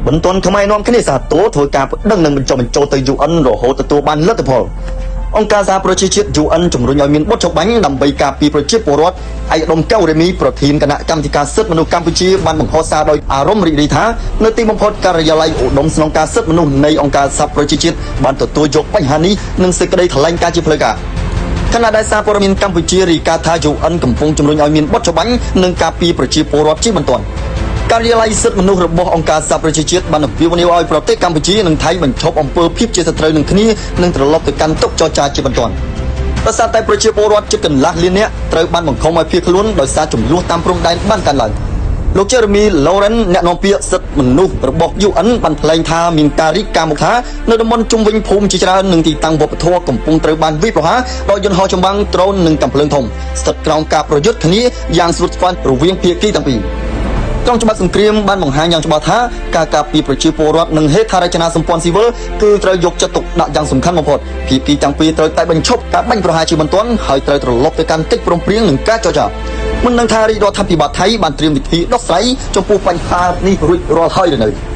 បន្ទាន់ថ្មីនាំគ្នាសាទរធ្វើការប្តឹងនឹងបញ្ចុះបញ្ចូលទៅ UN រហូតទទួលបានលទ្ធផលអង្គការសហប្រជាជាតិ UN ជំរុញឲ្យមានបទចុះបាញ់ដើម្បីការពារប្រជាពលរដ្ឋឯកឧត្តមកៅរេមីប្រធានគណៈកម្មាធិការសិទ្ធិមនុស្សកម្ពុជាបានបង្ហោះសារដោយអារម្មណ៍រីករាយថានៅទីបំផុតការិយាល័យឧត្តមស្នងការសិទ្ធិមនុស្សនៃអង្គការសហប្រជាជាតិបានទទួលយកបញ្ហានេះនិងសេចក្តីថ្លែងការណ៍ជាផ្លូវការខណៈដែលសារព័ត៌មានកម្ពុជារាយការណ៍ថា UN កំពុងជំរុញឲ្យមានបទចុះបាញ់និងការពារប្រជាពលរដ្ឋជាបន្ទាន់ការិយាល័យសិទ្ធិមនុស្សរបស់អង្គការសហប្រជាជាតិបានអំពាវនាវឲ្យប្រទេសកម្ពុជានិងថៃបញ្ឈប់អំពើភាពជាសត្រូវនឹងគ្នានិងត្រឡប់ទៅកាន់តុចរចាជាបន្ទាន់ដោយសារតែប្រជាពលរដ្ឋជិតកន្លះលាននាក់ត្រូវបានបង្ខំឲ្យភៀសខ្លួនដោយសារចំនួនតាមព្រំដែនបានកើនឡើងលោក Jeremy Lauren អ្នកនាំពាក្យសិទ្ធិមនុស្សរបស់ UN បានថ្លែងថាមានការរីកការមកថានៅតំបន់ជុំវិញភូមិជាច្រើននិងទីតាំងវប្បធម៌កំពុងត្រូវបានវាយប្រហារដោយយន្តហោះចម្បាំងដ្រូននិងកាំភ្លើងធំស្ថិតក្រោមការប្រយុទ្ធគ្នាយ៉ាងស្វិតស្វាញរវាងភាគីទាំងពីរកងច្បាប់សង្គ្រាមបានបង្ហាញយ៉ាងច្បាស់ថាការការពារប្រជាពលរដ្ឋនិងហេដ្ឋារចនាសម្ព័ន្ធស៊ីវិលគឺត្រូវយកចិត្តទុកដាក់យ៉ាងសំខាន់បំផុតភាគីទាំងពីរត្រូវតែបញ្ឈប់ការបាញ់ប្រហារជាបន្ទាន់ហើយត្រូវត្រឡប់ទៅកាន់កិច្ចព្រមព្រៀងនិងការចរចាមិនដឹងថារាជរដ្ឋាភិបាលថៃបានត្រៀមវិធីដោះស្រាយចំពោះបញ្ហានេះរួចរាល់ហើយឬនៅ